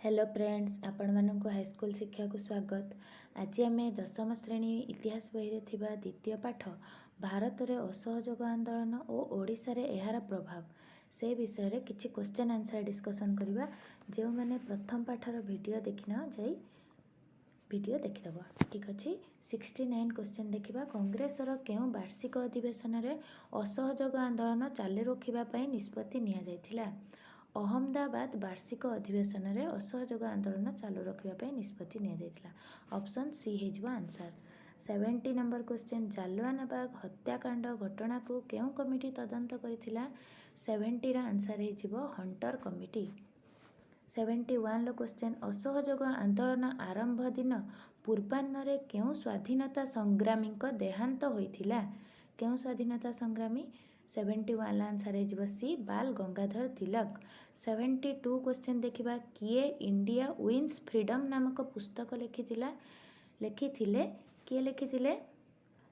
Hello friends, आपण मानक high school शिक्षा को स्वागत। आज आम दशम श्रेणी इतिहास बही थिबा द्वितीय पाठ भारत रे असहयोग आंदोलन और ओडिशा रे एहार प्रभाव से विषय रे किछि क्वेश्चन आंसर डिस्कशन करबा। जो माने प्रथम पाठर वीडियो देखिना जाई वीडियो देखिदबा। ठीक अछि। 69 क्वेश्चन देखिबा। कांग्रेस रो केउ वार्षिक अधिवेशन रे असहयोग आंदोलन चालू रखिबा पई निष्पत्ति निया जायथिला। अहमदाबाद वार्षिक अधिवेशन में असहयोग आंदोलन चालू रखा निष्पत्ति निया। ऑप्शन सी हो आंसर। 70 नंबर क्वेश्चन जालियानवाला हत्याकांड घटना को केउ कमिटी तदंत करथिला। 70 आंसर हो हंटर कमिटी। 71 क्वेश्चन असहयोग आंदोलन आरंभ दिन पूर्वाह्न रे केउ स्वाधीनता संग्रामी देहांत होइथिला। केउ स्वाधीनता संग्रामी। 71 आंसर हो सी बाल गंगाधर तिलक। 72 क्वेश्चन देखिबा। किए इंडिया विन्स फ्रीडम नामक पुस्तक लिखिथिले किए लिखिथिले।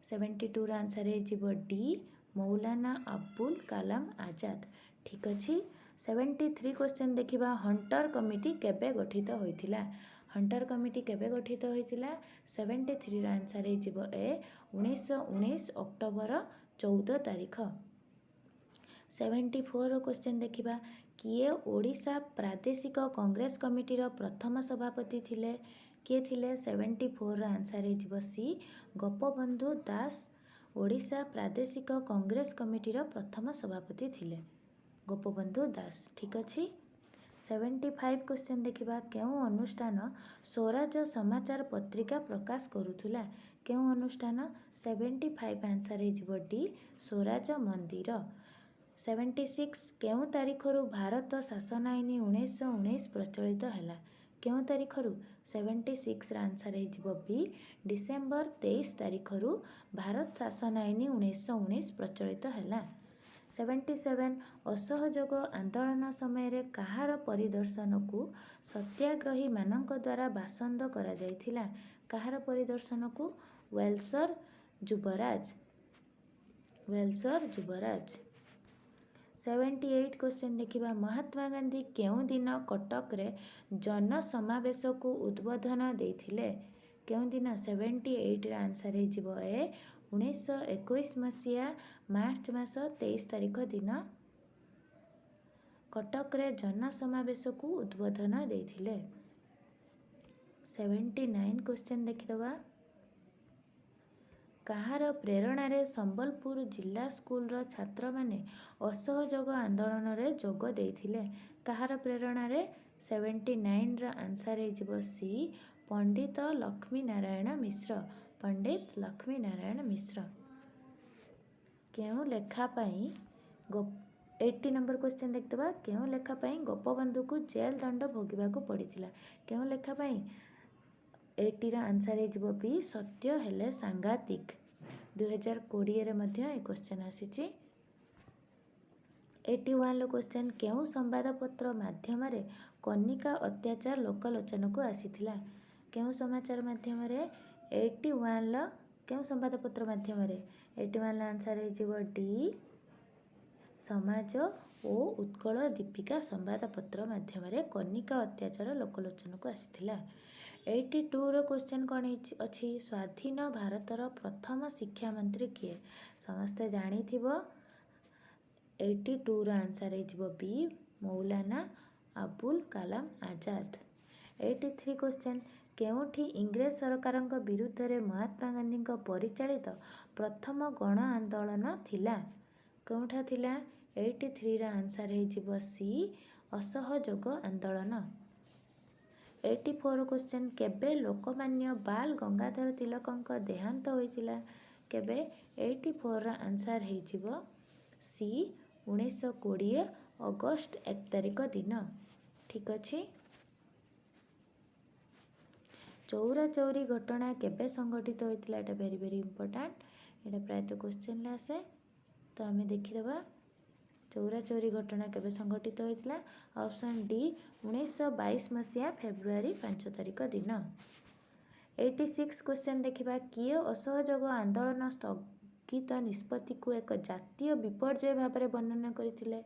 72 आंसर हो डी मौलाना अब्दुल कलाम आजाद। ठीक अछि। 73 क्वेश्चन देखिबा। हंटर कमिटी केबे गठित होइथिला। हंटर कमिटी केबे गठित होइथिला। 73 आंसर हो ए 1919 अक्टोबर 14 तारीख। 74 क्वेश्चन देखिबा। किए ओडिशा प्रादेशिक कांग्रेस कमिटीर प्रथम सभापति थिले। किए थिले। 74 आंसर हो सी गोपबंधु दास ओडिशा प्रादेशिक कांग्रेस कमिटीर प्रथम सभापति थिले गोपबंधु दास। ठीक अछि। 75 क्वेश्चन देखिबा। केउ अनुष्ठान स्वराज समाचार पत्रिका प्रकाश करुथुला। केउ अनुष्ठान। 75 आंसर हो डी स्वराज मंदिर। 76 केउ तारीखरु भारत शासन आईन 1919 प्रचलित हैला। केउ तारीखरु। 76 आंसर हो बी डिसेम्बर 23 तारीखरु भारत शासन आईन 1919 प्रचलित हैला। 77 असहयोग आंदोलन समय रे कहार परिदर्शन को सत्याग्रही मानक द्वारा बासंद करा जायथिला। कहार परिदर्शन को। वेल्सर युवराज। वेल्सर युवराज। 78 क्वेश्चन देखिबा। महात्मा गांधी केउ दिन कटक रे जन समावेश को उद्बोधन देथिले। केउ दिन। 78 आंसर हो ए 1921 मसीहा मार्च मास 23 तारीख दिन कटक रे जन समावेश को उद्बोधन देथिले। 79 क्वेश्चन देखिदबा। कहार प्रेरणा रे संबलपुर जिला स्कूल रो छात्र माने असहयोग आंदोलन रे जोग देथिले। कहार प्रेरणा रे। 79 आंसर हो सी पंडित लक्ष्मी नारायण मिश्र। पंडित लक्ष्मी नारायण मिश्र। केउ लेखा पई 80 नंबर क्वेश्चन देखिदबा। केउ लेखा पई गोपबंधु को जेल दंड भोगिबा को पड़िथिला। केउ लेखा पई। 80 आंसर हो बी सत्य हेले सांघातिक। 2020 रे मध्य ए क्वेश्चन आसीची। 81 क्वेश्चन केउ संवादपत्र माध्यम रे कनिका अत्याचार लोकलोचन को आसीथिला। केउ समाचार माध्यम रे। 81 केउ संवादपत्र माध्यम रे। 81 आंसर हो डी समाज और उत्कल दीपिका संवादपत्र माध्यम रे कनिका अत्याचार लोकलोचन को आसीथिला। 82 क्वेश्चन कौन अच्छी। स्वाधीन भारतर प्रथम शिक्षा मंत्री किए। समस्ते जानी थिबो। 82 आंसर हो बी मौलाना अब्दुल कलाम आजाद। 83 क्वेश्चन केउठी इंग्रेज सरकार विरुद्ध रे महात्मा गांधी परिचालित प्रथम गण आंदोलन थिला। केउठा थिला। 83 आंसर हो सी असहयोग आंदोलन। 84 क्वेश्चन केबे लोकमान्य बाल गंगाधर तिलक देहांत होइतिला। केबे। 84 आंसर हो सी 1920 अगस्त 1 तारीख दिन। ठीक अछि। चौरा चौरी घटना केबे संगठित होइतिला। एटा वेरी वेरी इंपोर्टेंट। एटा प्रायतः क्वेश्चन आसे तो आमे देखिदबा। चौरा चौरी घटना केबे संगठित होइतिला। ऑप्शन डी 1922 मसीहा फेब्रुआरी 5 तारीख दिन। 86 क्वेश्चन देखिबा। किए असहयोग आंदोलन स्थगित निष्पत्ति को एक जातीय विपर्यय भाव में वर्णन करथिले।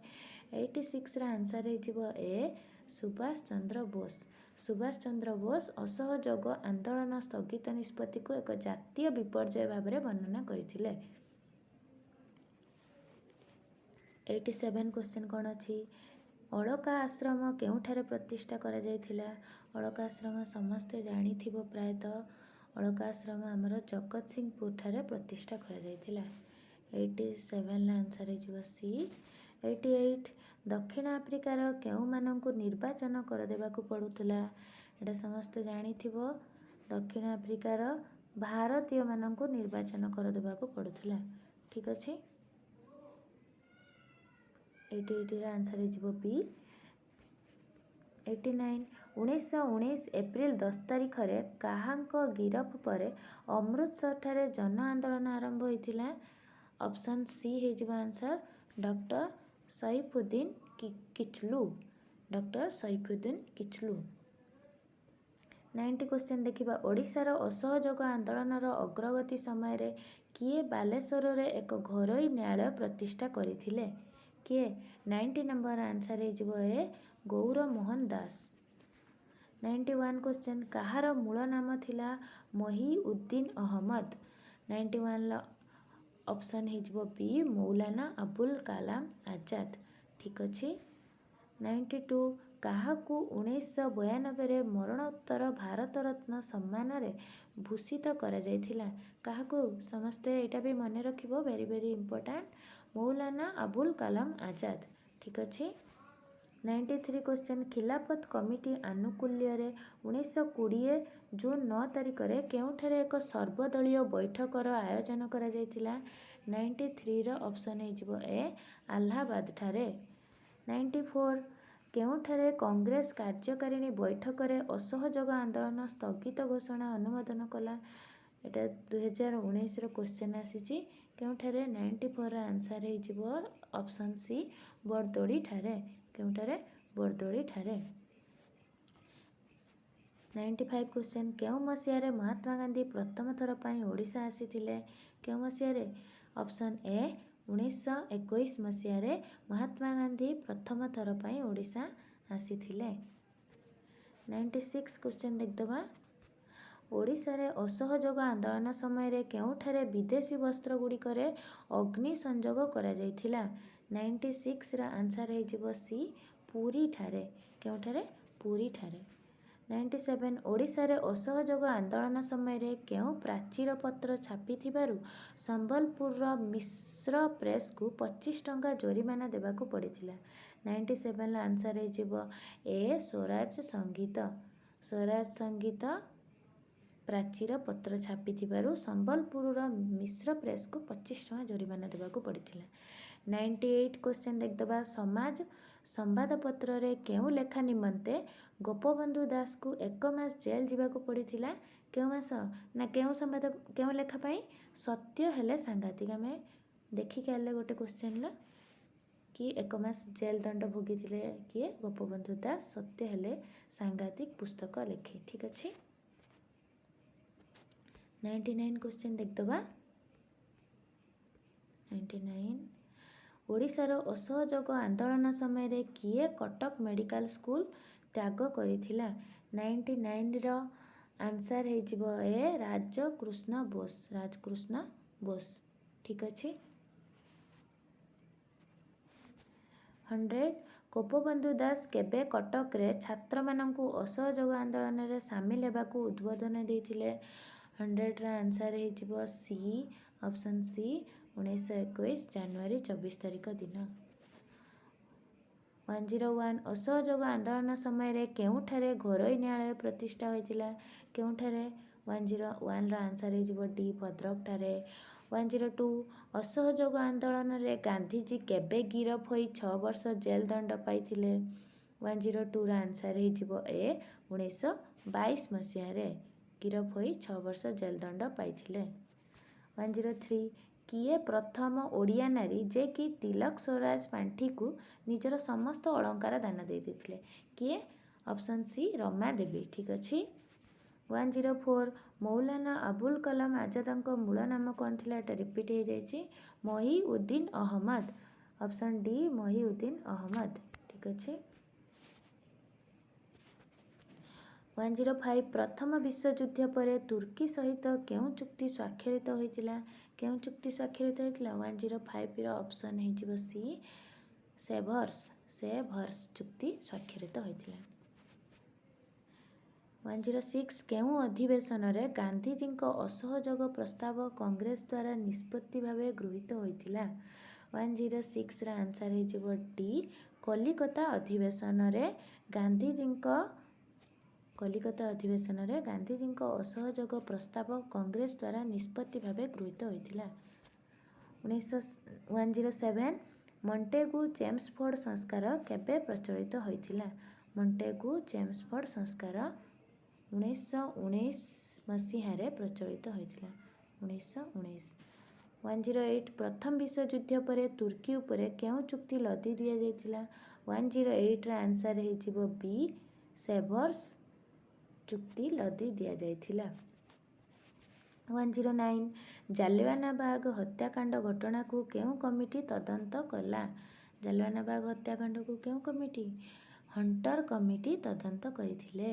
86 आंसर हो ए सुभाष चंद्र बोस। ସୁଭାଷ ଚନ୍ଦ୍ର ବୋଷ ଅସହଯୋଗ ଆନ୍ଦୋଳନ ସ୍ଥଗିତ ନିଷ୍ପତ୍ତିକୁ ଏକ ଜାତୀୟ ବିପର୍ଯ୍ୟୟ ଭାବରେ ବର୍ଣ୍ଣନା କରିଥିଲେ। 87 କ୍ୱେଶ୍ଚନ୍ କ'ଣ ଅଛି? ଅଳକା ଆଶ୍ରମ କେଉଁଠାରେ ପ୍ରତିଷ୍ଠା କରାଯାଇଥିଲା? ଅଳକା ଆଶ୍ରମ ସମସ୍ତେ ଜାଣିଥିବ ପ୍ରାୟତଃ। ଅଳକା ଆଶ୍ରମ ଆମର ଜଗତସିଂହପୁରଠାରେ ପ୍ରତିଷ୍ଠା କରାଯାଇଥିଲା। 87ର ଆନ୍ସର୍ ହେଇଯିବ ସି। 88 ଦକ୍ଷିଣ ଆଫ୍ରିକାର କେଉଁମାନଙ୍କୁ ନିର୍ବାଚନ କରିଦେବାକୁ ପଡ଼ୁଥିଲା? ଏଇଟା ସମସ୍ତେ ଜାଣିଥିବ। ଦକ୍ଷିଣ ଆଫ୍ରିକାର ଭାରତୀୟମାନଙ୍କୁ ନିର୍ବାଚନ କରିଦେବାକୁ ପଡ଼ୁଥିଲା। ଠିକ୍ ଅଛି। 88ର ଆନ୍ସର୍ ହେଇଯିବ ବି। 89 1919 ଏପ୍ରିଲ 10 ତାରିଖରେ କାହାଙ୍କ ଗିରଫ ପରେ ଅମୃତସରଠାରେ ଜନ ଆନ୍ଦୋଳନ ଆରମ୍ଭ ହୋଇଥିଲା? ଅପସନ୍ ସି ହେଇଯିବ answer doctor Saifuddin Kitchlew. Doctor Saifuddin Kitchlew. 90 question ଦେଖିବା। ଓଡ଼ିଶାର ଅସହଯୋଗ ଆନ୍ଦୋଳନର ଅଗ୍ରଗତି ସମୟରେ କିଏ ବାଲେଶ୍ୱରରେ ଏକ ଘରୋଇ ନ୍ୟାୟାଳୟ ପ୍ରତିଷ୍ଠା କରିଥିଲେ? କିଏ? 90 ନମ୍ବର ଆନ୍ସର୍ ହେଇଯିବ ଏ ଗୌରମୋହନ ଦାସ। 91 କ୍ୱେଶ୍ଚନ୍ କାହାର ମୂଳ ନାମ ଥିଲା ମହିଉଦ୍ଦିନ ଅହମଦ? 91ର ଅପସନ୍ ହେଇଯିବ ବି ମୌଲାନା ଆବୁଲ କାଲାମ ଆଜାଦ। ଠିକ୍ ଅଛି। 92 କାହାକୁ 1992ରେ ମରଣୋତ୍ତର ଭାରତରତ୍ନ ସମ୍ମାନରେ ଭୂଷିତ କରାଯାଇଥିଲା? କାହାକୁ? ସମସ୍ତେ ଏଇଟା ବି ମନେ ରଖିବ, very very important. Maulana Abul Kalam Azad. ଠିକ୍ ଅଛି। 93 କ୍ୱେଶ୍ଚନ୍ ଖିଲାଫତ କମିଟି ଆନୁକୂଲ୍ୟରେ 1920 ଜୁନ୍ 9 ତାରିଖରେ କେଉଁଠାରେ ଏକ ସର୍ବଦଳୀୟ ବୈଠକର ଆୟୋଜନ କରାଯାଇଥିଲା? 93ର ଅପସନ୍ ହେଇଯିବ ଏ ଆହ୍ଲାବାଦଠାରେ। 94 କେଉଁଠାରେ କଂଗ୍ରେସ କାର୍ଯ୍ୟକାରିଣୀ ବୈଠକରେ ଅସହଯୋଗ ଆନ୍ଦୋଳନ ସ୍ଥଗିତ ଘୋଷଣା ଅନୁମୋଦନ କଲା? ଏଇଟା 2019ର କ୍ୱେଶ୍ଚନ୍ ଆସିଛି। କେଉଁଠାରେ? 94ର ଆନ୍ସର୍ ହେଇଯିବ ଅପସନ୍ ସି ବରଦୋଳିଠାରେ। କେଉଁଠାରେ? ବରଦୋଳିଠାରେ। 95 କ୍ୱେଶ୍ଚନ୍ କେଉଁ ମସିହାରେ ମହାତ୍ମା ଗାନ୍ଧୀ ପ୍ରଥମ ଥର ପାଇଁ ଓଡ଼ିଶା ଆସିଥିଲେ? କେଉଁ ମସିହାରେ? ଅପସନ୍ ଏ 1921 ମସିହାରେ ମହାତ୍ମା ଗାନ୍ଧୀ ପ୍ରଥମ ଥର ପାଇଁ ଓଡ଼ିଶା ଆସିଥିଲେ। 96 କ୍ୱେଶ୍ଚନ୍ ଦେଖିଦେବା। ଓଡ଼ିଶାରେ ଅସହଯୋଗ ଆନ୍ଦୋଳନ ସମୟରେ କେଉଁଠାରେ ବିଦେଶୀ ବସ୍ତ୍ରଗୁଡ଼ିକରେ ଅଗ୍ନି ସଂଯୋଗ କରାଯାଇଥିଲା? 96ର ଆନ୍ସର୍ ହେଇଯିବ ସି ପୁରୀଠାରେ। କେଉଁଠାରେ? ପୁରୀଠାରେ। 97 ଓଡ଼ିଶାରେ ଅସହଯୋଗ ଆନ୍ଦୋଳନ ସମୟରେ କେଉଁ ପ୍ରାଚୀର ପତ୍ର ଛାପିଥିବାରୁ ସମ୍ବଲପୁରର ମିଶ୍ର ପ୍ରେସ୍କୁ 25 ଟଙ୍କା ଜୋରିମାନା ଦେବାକୁ ପଡ଼ିଥିଲା? 97ର ଆନ୍ସର୍ ହେଇଯିବ ଏ ସ୍ୱରାଜ ସଙ୍ଗୀତ। ସ୍ୱରାଜ ସଙ୍ଗୀତ ପ୍ରାଚୀର ପତ୍ର ଛାପିଥିବାରୁ ସମ୍ବଲପୁରର ମିଶ୍ର ପ୍ରେସ୍କୁ 25 ଟଙ୍କା ଜୋରିମାନା ଦେବାକୁ ପଡ଼ିଥିଲା। 98 କ୍ୱେଶ୍ଚନ୍ ଦେଖିଦେବା। ସମାଜ ସମ୍ବାଦପତ୍ରରେ କେଉଁ ଲେଖା ନିମନ୍ତେ ଗୋପବନ୍ଧୁ ଦାସଙ୍କୁ 1 ମାସ ଜେଲ୍ ଯିବାକୁ ପଡ଼ିଥିଲା? କେଉଁ ମାସ? ନା କେଉଁ ଲେଖା ପାଇଁ? ସତ୍ୟ ହେଲେ ସାଂଘାତିକ। ଆମେ ଦେଖିକି ଆଇଲେ ଗୋଟେ କ୍ୱେଶ୍ଚନ୍ର କି 1 ମାସ ଜେଲ୍ ଦଣ୍ଡ ଭୋଗିଥିଲେ କିଏ? ଗୋପବନ୍ଧୁ ଦାସ ସତ୍ୟ ହେଲେ ସାଂଘାତିକ ପୁସ୍ତକ ଲେଖି। ଠିକ୍ ଅଛି। 99 କ୍ୱେଶ୍ଚନ୍ ଦେଖିଦେବା। 99 ଓଡ଼ିଶାର ଅସହଯୋଗ ଆନ୍ଦୋଳନ ସମୟରେ କିଏ କଟକ ମେଡ଼ିକାଲ ସ୍କୁଲ ତ୍ୟାଗ କରିଥିଲା? 99ର ଆନ୍ସର୍ ହେଇଯିବ ଏ ରାଜକୃଷ୍ଣ ବୋଷ। ରାଜକୃଷ୍ଣ ବୋଷ। ଠିକ୍ ଅଛି। 100 ଗୋପବନ୍ଧୁ ଦାସ କେବେ କଟକରେ ଛାତ୍ରମାନଙ୍କୁ ଅସହଯୋଗ ଆନ୍ଦୋଳନରେ ସାମିଲ ହେବାକୁ ଉଦ୍ବୋଧନ ଦେଇଥିଲେ? 100ର ଆନ୍ସର୍ ହେଇଯିବ ସି ଅପସନ୍ ସି 1921 ଜାନୁଆରୀ 24 ତାରିଖ ଦିନ। 101 ଅସହଯୋଗ ଆନ୍ଦୋଳନ ସମୟରେ କେଉଁଠାରେ ଘରୋଇ ନ୍ୟାୟାଳୟ ପ୍ରତିଷ୍ଠା ହୋଇଥିଲା? କେଉଁଠାରେ? 101ର ଆନ୍ସର୍ ହେଇଯିବ ଡି ଭଦ୍ରକଠାରେ। 102 ଅସହଯୋଗ ଆନ୍ଦୋଳନରେ ଗାନ୍ଧିଜୀ କେବେ ଗିରଫ ହୋଇ 6 ବର୍ଷ ଜେଲ୍ ଦଣ୍ଡ ପାଇଥିଲେ? 102ର ଆନ୍ସର୍ ହେଇଯିବ ଏ 1922 ମସିହାରେ ଗିରଫ ହୋଇ 6 ବର୍ଷ ଜେଲ୍ ଦଣ୍ଡ ପାଇଥିଲେ। 103 କିଏ ପ୍ରଥମ ଓଡ଼ିଆ ନାରୀ ଯେ କି ତିଲକ ସ୍ୱରାଜ ପାଣ୍ଠିକୁ ନିଜର ସମସ୍ତ ଅଳଙ୍କାର ଦାନ ଦେଇଥିଲେ? କିଏ? Option C Rama Devi. ଠିକ୍ ଅଛି। 104 ମୌଲାନା ଆବୁଲ କାଲାମ ଆଜାଦଙ୍କ ମୂଳ ନାମ କ'ଣ ଥିଲା? ଏଟା ରିପିଟ୍ ହେଇଯାଇଛି ମହିଉଦ୍ଦିନ ଅହମଦ। Option D Mohiuddin Ahmad. ଠିକ୍ ଅଛି। 105 ପ୍ରଥମ ବିଶ୍ୱଯୁଦ୍ଧ ପରେ ତୁର୍କୀ ସହିତ କେଉଁ ଚୁକ୍ତି ସ୍ୱାକ୍ଷରିତ ହୋଇଥିଲା? କେଉଁ ଚୁକ୍ତି ସ୍ୱାକ୍ଷରିତ ହୋଇଥିଲା? 105ର ଅପସନ୍ ହେଇଯିବ ସି, ସେଭର୍ସ ଚୁକ୍ତି ସ୍ୱାକ୍ଷରିତ ହୋଇଥିଲା। 106 କେଉଁ ଅଧିବେଶନରେ ଗାନ୍ଧିଜୀଙ୍କ ଅସହଯୋଗ ପ୍ରସ୍ତାବ କଂଗ୍ରେସ ଦ୍ୱାରା ନିଷ୍ପତ୍ତି ଭାବେ ଗୃହୀତ ହୋଇଥିଲା? 106ର ଆନ୍ସର ହେଇଯିବ ଡି, କଲିକତା ଅଧିବେଶନରେ ଗାନ୍ଧିଜୀଙ୍କ ଅସହଯୋଗ ପ୍ରସ୍ତାବ କଂଗ୍ରେସ ଦ୍ୱାରା ନିଷ୍ପତ୍ତି ଭାବେ ଗୃହୀତ ହୋଇଥିଲା। 107 ମଣ୍ଟେଗୁ ଚେମ୍ସଫୋର୍ଡ ସଂସ୍କାର କେବେ ପ୍ରଚଳିତ ହୋଇଥିଲା? ମଣ୍ଟେଗୁ ଚେମ୍ସଫୋର୍ଡ ସଂସ୍କାର 1919 ମସିହାରେ ପ୍ରଚଳିତ ହୋଇଥିଲା। 1919। 108 ପ୍ରଥମ ବିଶ୍ୱଯୁଦ୍ଧ ପରେ ତୁର୍କୀ ଉପରେ କେଉଁ ଚୁକ୍ତି ଲଦି ଦିଆଯାଇଥିଲା? 108ର ଆନ୍ସର ହେଇଯିବ ବି, ସେଭର୍ସ ଚୁକ୍ତି ଲଦି ଦିଆଯାଇଥିଲା। 109 ଜାଲିଆନାବାଗ ହତ୍ୟାକାଣ୍ଡ ଘଟଣାକୁ କେଉଁ କମିଟି ତଦନ୍ତ କଲା? ଜାଲିଆନାବାଗ ହତ୍ୟାକାଣ୍ଡକୁ କେଉଁ କମିଟି? ହଣ୍ଟର କମିଟି ତଦନ୍ତ କରିଥିଲେ।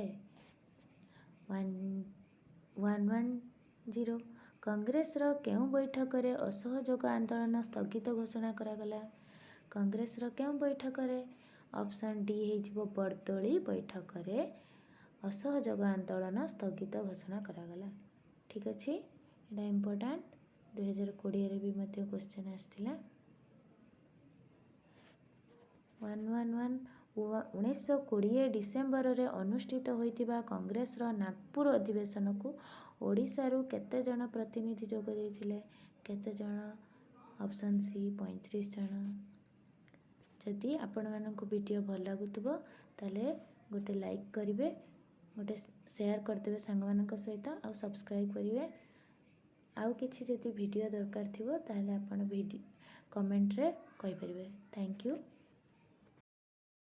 110 କଂଗ୍ରେସର କେଉଁ ବୈଠକରେ ଅସହଯୋଗ ଆନ୍ଦୋଳନ ସ୍ଥଗିତ ଘୋଷଣା କରାଗଲା? କଂଗ୍ରେସର କେଉଁ ବୈଠକରେ? ଅପସନ୍ ଡି ହେଇଯିବ ବରଦୋଳି ବୈଠକରେ ଅସହଯୋଗ ଆନ୍ଦୋଳନ ସ୍ଥଗିତ ଘୋଷଣା କରାଗଲା। ଠିକ୍ ଅଛି, ଏଇଟା ଇମ୍ପୋର୍ଟାଣ୍ଟ, 2020ରେ ବି ମଧ୍ୟ କ୍ୱେଶ୍ଚନ୍ ଆସିଥିଲା। 111 1920 ଡିସେମ୍ବରରେ ଅନୁଷ୍ଠିତ ହୋଇଥିବା କଂଗ୍ରେସର ନାଗପୁର ଅଧିବେଶନକୁ ଓଡ଼ିଶାରୁ କେତେ ଜଣ ପ୍ରତିନିଧି ଯୋଗ ଦେଇଥିଲେ? କେତେ ଜଣ? ଅପସନ୍ ସି 35 ଜଣ। ଯଦି ଆପଣମାନଙ୍କୁ ଭିଡ଼ିଓ ଭଲ ଲାଗୁଥିବ ତାହେଲେ ଗୋଟେ ଲାଇକ୍ କରିବେ, ଗୋଟେ ସେୟାର କରିଦେବେ ସାଙ୍ଗମାନଙ୍କ ସହିତ, ଆଉ ସବସ୍କ୍ରାଇବ୍ କରିବେ। ଆଉ କିଛି ଯଦି ଭିଡ଼ିଓ ଦରକାର ଥିବ ତାହେଲେ ଆପଣ କମେଣ୍ଟରେ କହିପାରିବେ। Thank you.